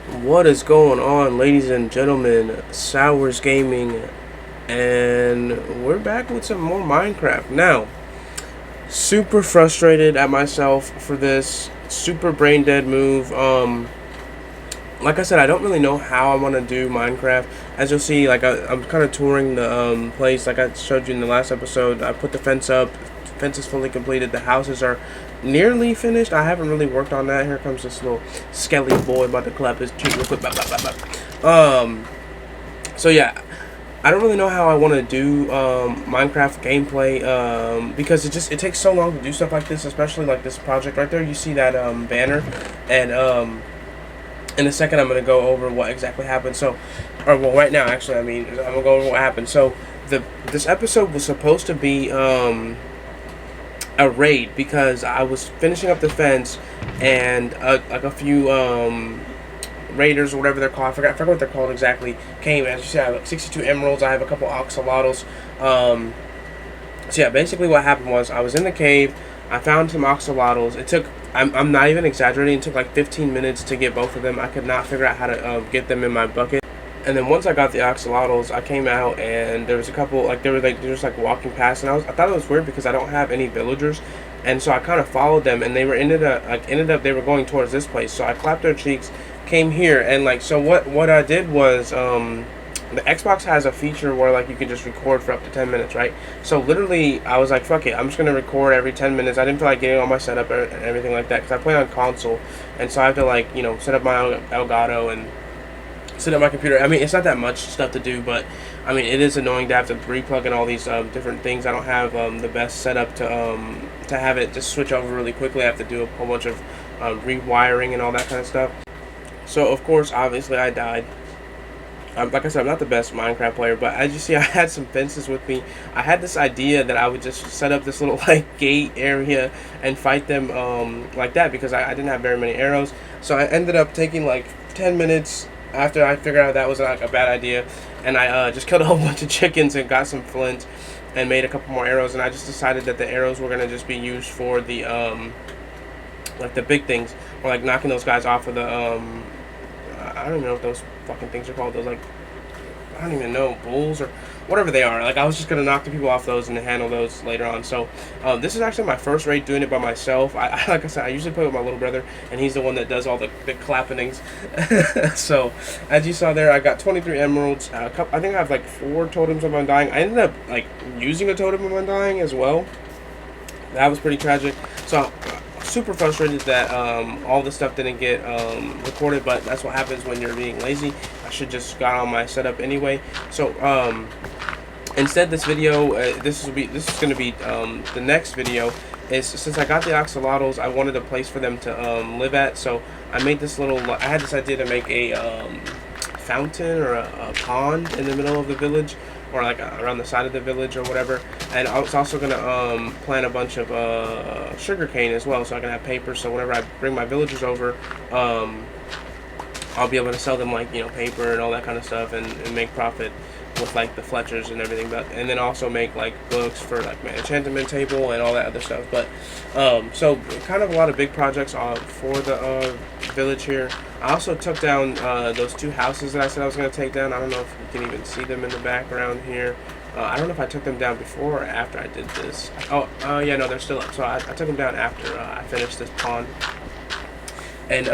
What is going on, ladies and gentlemen? Sours Gaming, and we're back with some more Minecraft. Now, super frustrated at myself for this super brain dead move. Like I said, I don't really know how I want to do Minecraft. As you'll see, like I'm kind of touring the place, like I showed you in the last episode. I put the fence up. The fence is fully completed. The houses are nearly finished. I haven't really worked on that. Here comes this little skelly boy about to clap his cheek real quick. Blah, blah, blah, blah. So yeah, I don't really know how I want to do Minecraft gameplay because it takes so long to do stuff like this, especially like this project right there. You see that banner, and in a second I'm gonna go over what exactly happened. So, or well, right now actually, I'm gonna go over what happened. So this episode was supposed to be a raid because I was finishing up the fence and like a few raiders or whatever they're called. I forgot what they're called exactly. Came, as you see, I have like 62 emeralds. I have a couple axolotls. So yeah, basically what happened was I was in the cave. I found some axolotls. It took, I'm not even exaggerating, it took like 15 minutes to get both of them. I could not figure out how to get them in my bucket. And then once I got the axolotls, I came out and there was a couple, like they were just like walking past, and I thought it was weird because I don't have any villagers, and so I kind of followed them, and they were ended up they were going towards this place. So I clapped their cheeks, came here, and like so what I did was the Xbox has a feature where like you can just record for up to 10 minutes, right? So literally, I was like, fuck it, I'm just gonna record every 10 minutes. I didn't feel like getting all my setup and everything like that because I play on console, and so I have to like set up my Elgato and sit at my computer. I mean, it's not that much stuff to do, but I mean, it is annoying to have to replug in all these different things. I don't have the best setup to have it just switch over really quickly. I have to do a whole bunch of rewiring and all that kind of stuff. So of course, obviously, I died. Like I said, I'm not the best Minecraft player, but as you see, I had some fences with me. I had this idea that I would just set up this little like gate area and fight them like that because I didn't have very many arrows. So I ended up taking like 10 minutes after I figured out that was like a bad idea, and I just killed a whole bunch of chickens and got some flint and made a couple more arrows. And I just decided that the arrows were gonna just be used for the like the big things, or like knocking those guys off of the I don't even know what those fucking things are called. Those like, I don't even know, bulls or whatever they are. Like I was just gonna knock the people off those and handle those later on. So this is actually my first raid doing it by myself. Like I said, I usually play with my little brother, and he's the one that does all the clappings. So as you saw there, I got 23 emeralds. I think I have like 4 totems of undying. I ended up like using a totem of undying as well. That was pretty tragic. So super frustrated that all this stuff didn't get recorded, but that's what happens when you're being lazy. I should just got on my setup anyway. So instead, this video, this is gonna be the next video. Is since I got the axolotls, I wanted a place for them to live at. So I made this little. I had this idea to make a fountain or a pond in the middle of the village, or like around the side of the village or whatever. And I was also gonna plant a bunch of sugar cane as well, so I can have paper. So whenever I bring my villagers over, I'll be able to sell them like paper and all that kind of stuff, and make profit with like the Fletchers and everything. But and then also make like books for like my enchantment table and all that other stuff. But so kind of a lot of big projects for the village here. I also took down those 2 houses that I said I was going to take down. I don't know if you can even see them in the background here. I don't know if I took them down before or after I did this. Yeah, no, they're still up. So I took them down after I finished this pond. And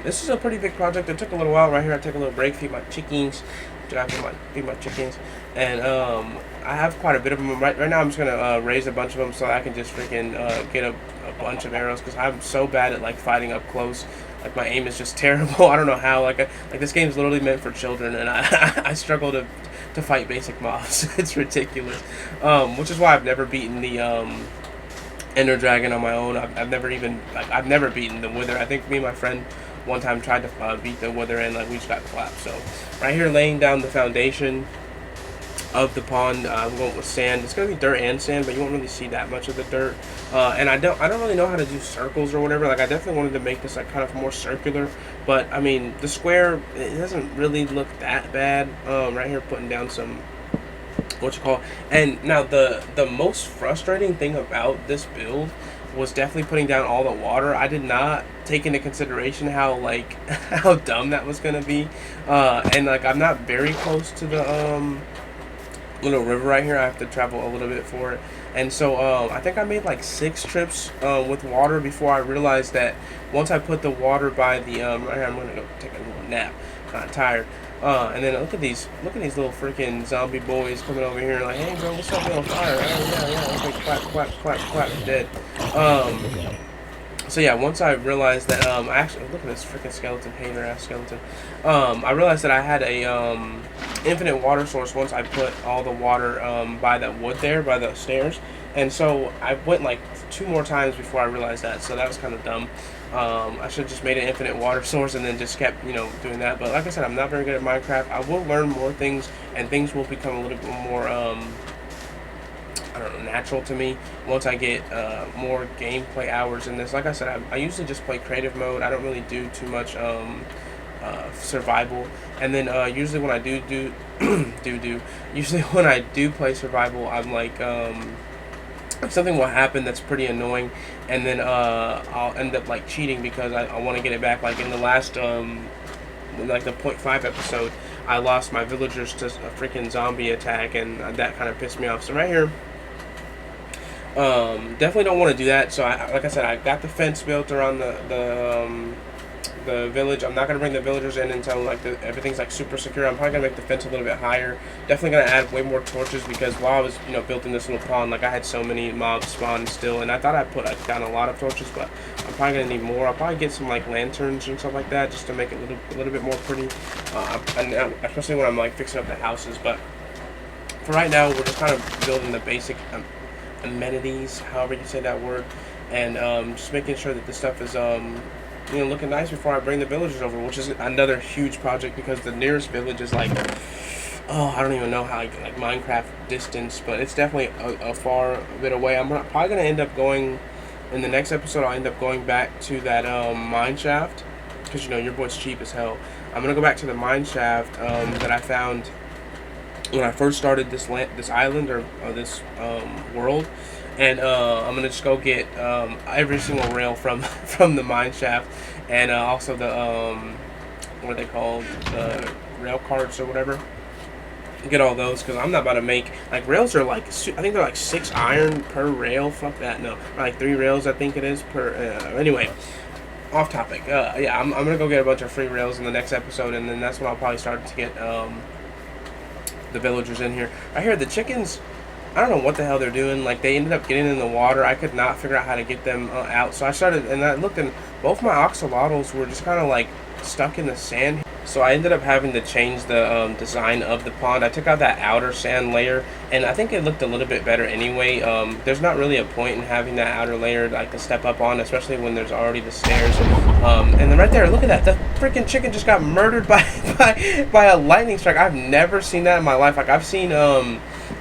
this is a pretty big project. It took a little while. Right here, I took a little break, feed my chickens. Feed my chickens. And I have quite a bit of them. Right now, I'm just going to raise a bunch of them so I can just freaking get a bunch of arrows, because I'm so bad at like fighting up close. Like my aim is just terrible. I don't know how. Like this game is literally meant for children, and I struggle to fight basic mobs. It's ridiculous. Which is why I've never beaten the Ender Dragon on my own. I've never beaten the Wither. I think me and my friend one time tried to beat the Wither, and like we just got clapped. So right here, laying down the foundation of the pond. I'm going with sand. It's gonna be dirt and sand, but you won't really see that much of the dirt. And I don't really know how to do circles or whatever. Like I definitely wanted to make this like kind of more circular, but I mean the square, it doesn't really look that bad. Right here, putting down some And now the most frustrating thing about this build was definitely putting down all the water. I did not take into consideration how like how dumb that was gonna be, and like I'm not very close to the little river right here. I have to travel a little bit for it, and so I think I made like 6 trips with water before I realized that once I put the water by the right here, I'm gonna go take a little nap. Kind of tired. And then look at these little freaking zombie boys coming over here like, hey bro, what's up? You on fire? Oh yeah, okay, quack, quack, quack, quack, dead. Um, so yeah, once I realized that I actually look at this freaking skeleton, hater ass skeleton. I realized that I had a infinite water source once I put all the water by that wood there, by the stairs, and so I went like 2 more times before I realized that. So that was kind of dumb. I should have just made an infinite water source and then just kept, doing that. But like I said, I'm not very good at Minecraft. I will learn more things, and things will become a little bit more, I don't know, natural to me once I get more gameplay hours in this. Like I said, I usually just play creative mode. I don't really do too much survival. And then usually when I do usually when I do play survival, I'm like something will happen that's pretty annoying, and then I'll end up like cheating because I want to get it back. Like in the last like the .5 episode, I lost my villagers to a freaking zombie attack, and that kind of pissed me off. So right here, definitely don't want to do that. So like I said, I got the fence built around the village. I'm not gonna bring the villagers in until like everything's like super secure. I'm probably gonna make the fence a little bit higher. Definitely gonna add way more torches because while I was building this little pond, like I had so many mobs spawn still, and I thought I put down a lot of torches, but I'm probably gonna need more. I'll probably get some like lanterns and stuff like that just to make it a little bit more pretty, and especially when I'm like fixing up the houses. But for right now, we're just kind of building the basic amenities, however you say that word, and just making sure that the stuff is looking nice before I bring the villagers over, which is another huge project because the nearest village is like, I don't even know how like Minecraft distance, but it's definitely a far bit away. I'm probably gonna end up going in the next episode. I'll end up going back to that mine shaft because your boy's cheap as hell. I'm gonna go back to the mine shaft that I found when I first started this island or this world. And I'm gonna just go get every single rail from from the mine shaft, and also the what are they called, the rail carts or whatever. Get all those because I'm not about to make like rails are like I think they're like 6 iron per rail. Fuck that, no, like 3 rails I think it is per. Anyway, off topic. Yeah, I'm gonna go get a bunch of free rails in the next episode, and then that's when I'll probably start to get the villagers in here. I hear the chickens. I don't know what the hell they're doing. Like, they ended up getting in the water. I could not figure out how to get them out. So I started, and I looked, and both my axolotls were just kind of like stuck in the sand. So I ended up having to change the design of the pond. I took out that outer sand layer, and I think it looked a little bit better anyway. There's not really a point in having that outer layer like to step up on, especially when there's already the stairs. And then right there, look at that. The freaking chicken just got murdered by a lightning strike. I've never seen that in my life. Like, I've seen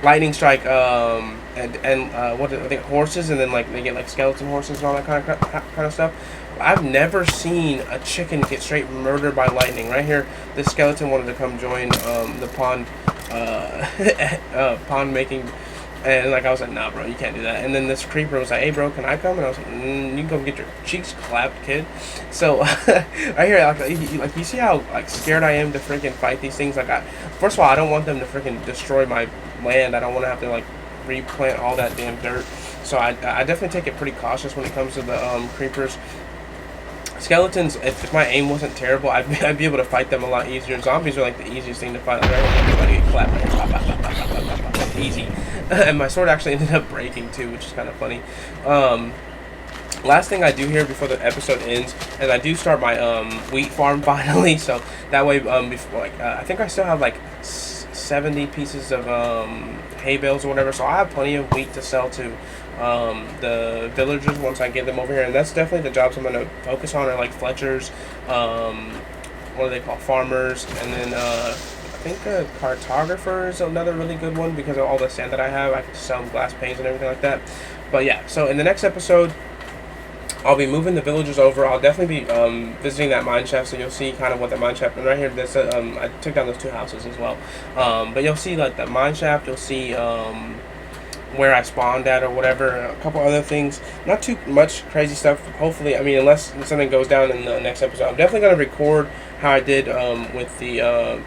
lightning strike and what I think horses, and then like they get like skeleton horses and all that kind of stuff. I've never seen a chicken get straight murdered by lightning. Right here, this skeleton wanted to come join the pond pond making, and like I was like, nah bro, you can't do that. And then this creeper was like, hey bro, can I come? And I was like, you can come get your cheeks clapped, kid. So right here, like you see how like scared I am to freaking fight these things. Like, first of all, I don't want them to freaking destroy my land. I don't want to have to like replant all that damn dirt. So I definitely take it pretty cautious when it comes to the creepers. Skeletons, if my aim wasn't terrible, I'd be able to fight them a lot easier. Zombies are like the easiest thing to fight. Like, everybody get clapped, easy. And my sword actually ended up breaking too, which is kind of funny. Last thing I do here before the episode ends, and I do start my wheat farm finally. So that way, before I think I still have like 70 pieces of hay bales or whatever. So I have plenty of wheat to sell to the villagers once I get them over here, and that's definitely the jobs I'm going to focus on, are like fletchers, what do they call, farmers, and then I think a cartographer is another really good one because of all the sand that I have. I can sell glass panes and everything like that. But yeah, so in the next episode, I'll be moving the villagers over. I'll definitely be visiting that mine shaft, so you'll see kind of what the mine shaft. And right here, this I took down those 2 houses as well. But you'll see like the mine shaft. You'll see where I spawned at or whatever. A couple other things, not too much crazy stuff. Hopefully, I mean, unless something goes down in the next episode, I'm definitely gonna record how I did with the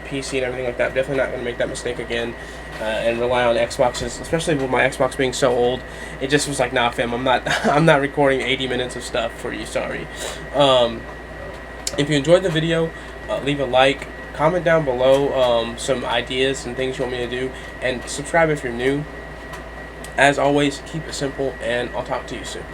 PC and everything like that. I'm definitely not gonna make that mistake again. And rely on Xboxes, especially with my Xbox being so old. It just was like, nah, fam, I'm not, I'm not recording 80 minutes of stuff for you. Sorry. If you enjoyed the video, leave a like, comment down below some ideas and things you want me to do, and subscribe if you're new. As always, keep it simple, and I'll talk to you soon.